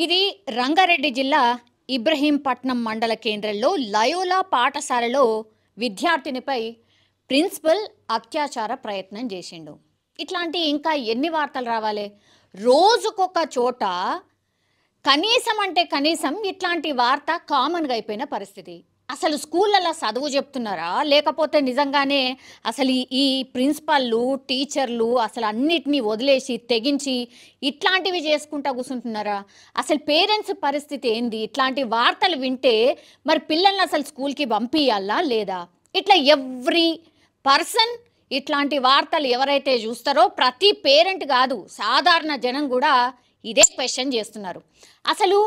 ఇది రంగారెడ్డి జిల్లా ఇబ్రహీంపట్నం మండల కేంద్రంలో లయోలా పాఠశాలలో విద్యార్థినిపై ప్రిన్సిపల్ అత్యాచార ప్రయత్నం చేసిండు. ఇట్లాంటి ఇంకా ఎన్ని వార్తలు రావాలి? రోజుకొక చోట కనీసం అంటే కనీసం ఇట్లాంటి వార్త కామన్గా అయిపోయిన పరిస్థితి. అసలు స్కూళ్ళల్లో చదువు చెప్తున్నారా, లేకపోతే నిజంగానే అసలు ఈ ప్రిన్సిపల్లు టీచర్లు అసలు అన్నిటినీ వదిలేసి తెగించి ఇట్లాంటివి చేసుకుంటా కూర్చుంటున్నారా? అసలు పేరెంట్స్ పరిస్థితి ఏంది? ఇట్లాంటి వార్తలు వింటే మరి పిల్లల్ని అసలు స్కూల్కి పంపించాలా లేదా? ఇట్లా ఎవ్రీ పర్సన్ ఇట్లాంటి వార్తలు ఎవరైతే చూస్తారో ప్రతి పేరెంట్ కాదు, సాధారణ జనం కూడా ఇదే క్వశ్చన్ చేస్తున్నారు. అసలు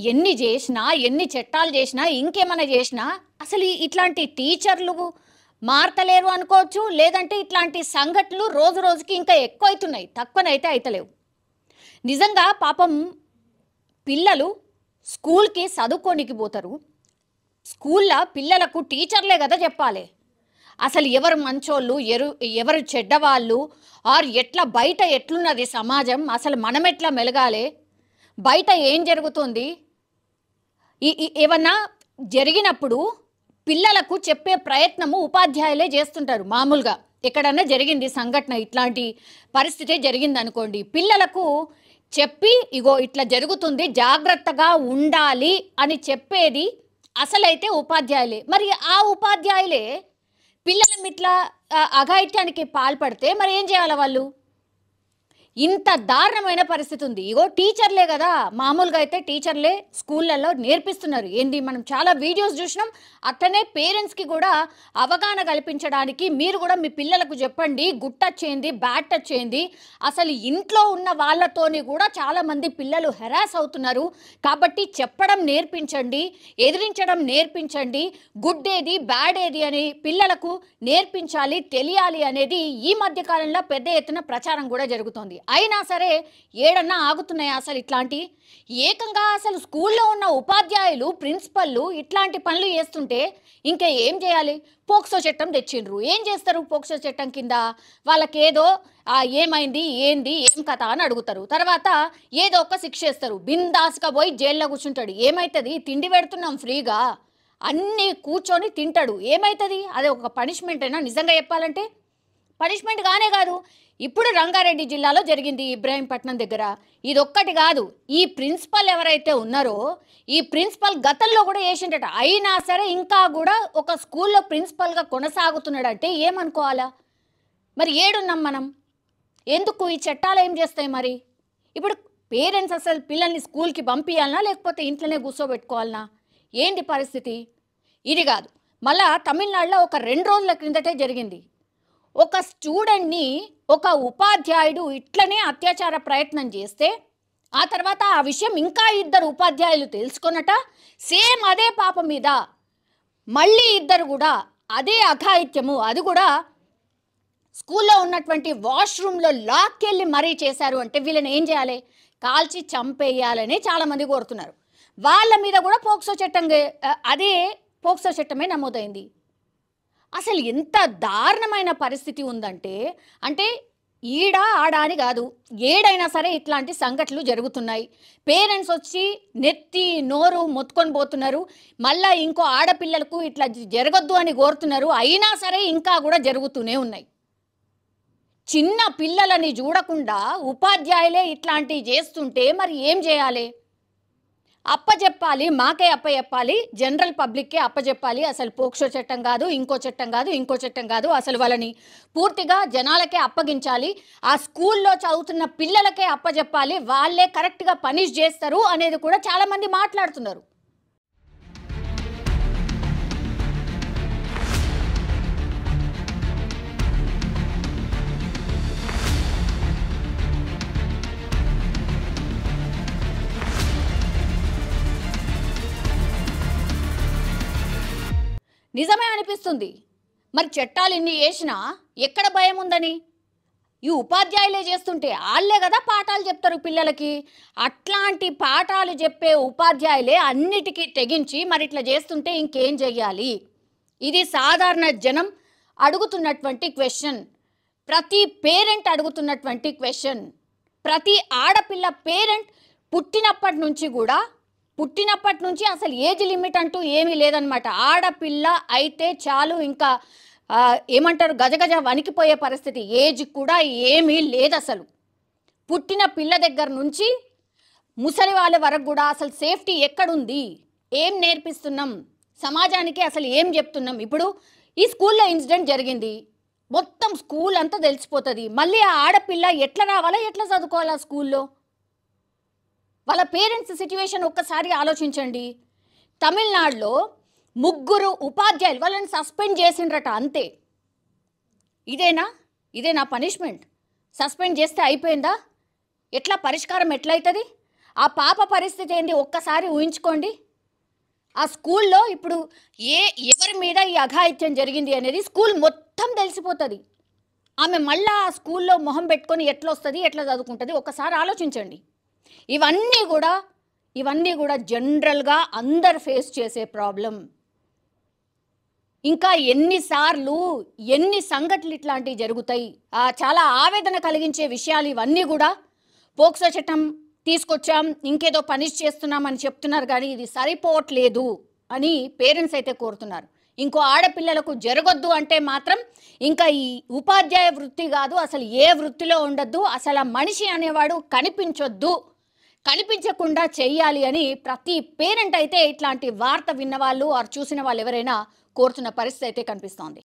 ఎన్ని చేసినా, ఎన్ని చట్టాలు చేసినా, ఇంకేమైనా చేసినా అసలు ఇట్లాంటి టీచర్లు మారతలేరు అనుకోవచ్చు. లేదంటే ఇట్లాంటి సంఘటనలు రోజు రోజుకి ఇంకా ఎక్కువ అవుతున్నాయి, తక్కువనైతే అవుతలేవు. నిజంగా పాపం పిల్లలు స్కూల్కి చదువుకోనికి పోతారు. స్కూల్లో పిల్లలకు టీచర్లే కదా చెప్పాలి అసలు ఎవరు మంచోళ్ళు, ఎవరు చెడ్డవాళ్ళు, ఆర్ ఎట్లా బయట ఎట్లున్నది సమాజం, అసలు మనం ఎట్లా మెలగాలి, బయట ఏం జరుగుతుంది, ఏమన్నా జరిగినప్పుడు పిల్లలకు చెప్పే ప్రయత్నము ఉపాధ్యాయులే చేస్తుంటారు. మామూలుగా ఎక్కడన్నా జరిగింది సంఘటన, ఇట్లాంటి పరిస్థితి జరిగింది అనుకోండి, పిల్లలకు చెప్పి ఇగో ఇట్లా జరుగుతుంది జాగ్రత్తగా ఉండాలి అని చెప్పేది అసలైతే ఉపాధ్యాయులే. మరి ఆ ఉపాధ్యాయులే పిల్లలు ఇట్లా అఘాయిత్యానికి పాల్పడితే మరి ఏం చేయాలి వాళ్ళు? ఇంత దారుణమైన పరిస్థితి ఉంది. ఇగో టీచర్లే కదా, మామూలుగా అయితే టీచర్లే స్కూళ్ళల్లో నేర్పిస్తున్నారు. ఏంది మనం చాలా వీడియోస్ చూసినాం. అట్లనే పేరెంట్స్కి కూడా అవగాహన కల్పించడానికి మీరు కూడా మీ పిల్లలకు చెప్పండి, గుడ్ టచ్ చేయండి, బ్యాడ్ టచ్ చేయండి. అసలు ఇంట్లో ఉన్న వాళ్ళతోని కూడా చాలామంది పిల్లలు హెరాస్ అవుతున్నారు. కాబట్టి చెప్పడం నేర్పించండి, ఎదిరించడం నేర్పించండి, గుడ్ ఏది బ్యాడ్ ఏది అని పిల్లలకు నేర్పించాలి, తెలియాలి అనేది ఈ మధ్యకాలంలో పెద్ద ఎత్తున ప్రచారం కూడా జరుగుతోంది. అయినా సరే ఏడన్నా ఆగుతున్నాయా అసలు ఇట్లాంటి? ఏకంగా అసలు స్కూల్లో ఉన్న ఉపాధ్యాయులు ప్రిన్సిపల్లు ఇట్లాంటి పనులు చేస్తుంటే ఇంకా ఏం చేయాలి? పోక్సో చట్టం తెచ్చిండ్రు. ఏం చేస్తారు పోక్సో చట్టం కింద? వాళ్ళకేదో ఏమైంది, ఏంది, ఏం కథ అని అడుగుతారు. తర్వాత ఏదో ఒక శిక్ష వేస్తారు. బిందాస్గా పోయి జైల్లో కూర్చుంటాడు. ఏమవుతుంది? తిండి పెడుతున్నాం ఫ్రీగా, అన్నీ కూర్చొని తింటాడు. ఏమవుతుంది? అదే ఒక పనిష్మెంట్ అయినా నిజంగా చెప్పాలంటే? పనిష్మెంట్ కానే కాదు. ఇప్పుడు రంగారెడ్డి జిల్లాలో జరిగింది ఇబ్రహీంపట్నం దగ్గర. ఇదొక్కటి కాదు, ఈ ప్రిన్సిపల్ ఎవరైతే ఉన్నారో ఈ ప్రిన్సిపల్ గతంలో కూడా చేసిండట. అయినా సరే ఇంకా కూడా ఒక స్కూల్లో ప్రిన్సిపల్గా కొనసాగుతున్నాడంటే ఏమనుకోవాలా? మరి ఏడున్నాం మనం? ఎందుకు ఈ చట్టాలు ఏం చేస్తాయి మరి? ఇప్పుడు పేరెంట్స్ అసలు పిల్లల్ని స్కూల్కి పంపించాలనా, లేకపోతే ఇంట్లోనే కూర్చోబెట్టుకోవాలనా? ఏంటి పరిస్థితి? ఇది కాదు, మళ్ళా తమిళనాడులో ఒక 2 రోజుల క్రిందటే జరిగింది. ఒక స్టూడెంట్ని ఒక ఉపాధ్యాయుడు ఇట్లనే అత్యాచార ప్రయత్నం చేస్తే ఆ తర్వాత ఆ విషయం ఇంకా 2 ఉపాధ్యాయులు తెలుసుకొనట, సేమ్ అదే పాప మీద మళ్ళీ 2 కూడా అదే అఘాయిత్యము, అది కూడా స్కూల్లో ఉన్నటువంటి వాష్రూమ్లో లాక్కెళ్ళి మరీ చేశారు. అంటే వీళ్ళని ఏం చేయాలి? కాల్చి చంపేయాలని చాలామంది కోరుతున్నారు. వాళ్ళ మీద కూడా పోక్సో చట్టం, అదే పోక్సో చట్టమే నమోదైంది. అసలు ఎంత దారుణమైన పరిస్థితి ఉందంటే, అంటే ఈడ ఆడ అని కాదు, ఏడైనా సరే ఇట్లాంటి సంఘటనలు జరుగుతున్నాయి. పేరెంట్స్ వచ్చి నెత్తి నోరు మొత్తుకొని పోతున్నారు. మళ్ళీ ఇంకో ఆడపిల్లలకు ఇట్లా జరగద్దు అని కోరుతున్నారు. అయినా సరే ఇంకా కూడా జరుగుతూనే ఉన్నాయి. చిన్న పిల్లలని చూడకుండా ఉపాధ్యాయులే ఇట్లాంటివి చేస్తుంటే మరి ఏం చేయాలి? అప్పచెప్పాలి, మాకే అప్పచెప్పాలి, జనరల్ పబ్లిక్కే అప్పచెప్పాలి. అసలు పోక్సో చట్టం కాదు, ఇంకో చట్టం కాదు, ఇంకో చట్టం కాదు, అసలు వాళ్ళని పూర్తిగా జనాలకే అప్పగించాలి. ఆ స్కూల్లో చదువుతున్న పిల్లలకే అప్పచెప్పాలి, వాళ్ళే కరెక్ట్గా పనిష్ చేస్తారు అనేది కూడా చాలామంది మాట్లాడుతున్నారు. నిజమే అనిపిస్తుంది. మరి చట్టాలు ఇన్ని చేసినా ఎక్కడ భయం ఉందని? ఈ ఉపాధ్యాయులే చేస్తుంటే వాళ్ళే కదా పాఠాలు చెప్తారు పిల్లలకి. అట్లాంటి పాఠాలు చెప్పే ఉపాధ్యాయులే అన్నిటికీ తెగించి మరి ఇట్లా చేస్తుంటే ఇంకేం చెయ్యాలి? ఇది సాధారణ జనం అడుగుతున్నటువంటి క్వశ్చన్, ప్రతి పేరెంట్ అడుగుతున్నటువంటి క్వశ్చన్. ప్రతి ఆడపిల్ల పేరెంట్ పుట్టినప్పటి నుంచి అసలు ఏజ్ లిమిట్ అంటూ ఏమీ లేదనమాట. ఆడపిల్ల అయితే చాలు ఇంకా ఏమంటారు గజగజ వణికిపోయే పరిస్థితి. ఏజ్ కూడా ఏమీ లేదసలు. పుట్టిన పిల్ల దగ్గర నుంచి ముసలి వాళ్ళ వరకు కూడా అసలు సేఫ్టీ ఎక్కడుంది, ఏం నేర్పిస్తున్నాం సమాజానికి, అసలు ఏం చెప్తున్నాం. ఇప్పుడు ఈ స్కూల్లో ఇన్సిడెంట్ జరిగింది, మొత్తం స్కూల్ అంతా తెలిసిపోతుంది. మళ్ళీ ఆ ఆడపిల్ల ఎట్లా రావాలా, ఎట్లా చదువుకోవాలా స్కూల్లో? వాళ్ళ పేరెంట్స్ సిచ్యువేషన్ ఒక్కసారి ఆలోచించండి. తమిళనాడులో 3 ఉపాధ్యాయులు వాళ్ళని సస్పెండ్ చేసిండ్రట, అంతే. ఇదేనా పనిష్మెంట్? సస్పెండ్ చేస్తే అయిపోయిందా? ఎట్లా పరిష్కారం ఎట్లయితుంది? ఆ పాప పరిస్థితి ఏంది ఒక్కసారి ఊహించుకోండి. ఆ స్కూల్లో ఇప్పుడు ఎవరి మీద ఈ అఘాయిత్యం జరిగింది అనేది స్కూల్ మొత్తం తెలిసిపోతుంది. ఆమె మళ్ళా ఆ స్కూల్లో మొహం పెట్టుకొని ఎట్లా వస్తుంది, ఎట్లా చదువుకుంటుంది ఒక్కసారి ఆలోచించండి. ఇవన్నీ కూడా జనరల్గా అందరు ఫేస్ చేసే ప్రాబ్లం. ఇంకా ఎన్నిసార్లు ఎన్ని సంఘటనలు ఇట్లాంటివి జరుగుతాయి. చాలా ఆవేదన కలిగించే విషయాలు ఇవన్నీ కూడా. పోక్సో చట్టం తీసుకొచ్చాం, ఇంకేదో పనిష్ చేస్తున్నామని చెప్తున్నారు, కానీ ఇది సరిపోవట్లేదు అని పేరెంట్స్ అయితే కోరుతున్నారు. ఇంకో ఆడపిల్లలకు జరగొద్దు అంటే మాత్రం ఇంకా ఈ ఉపాధ్యాయ వృత్తి కాదు, అసలు ఏ వృత్తిలో ఉండొద్దు, అసలు ఆ మనిషి అనేవాడు కనిపించకుండా చెయ్యాలి అని ప్రతి పేరెంట్ అయితే ఇట్లాంటి వార్త విన్నవాళ్ళు చూసిన వాళ్ళు ఎవరైనా కోరుతున్న పరిస్థితి అయితే కనిపిస్తోంది.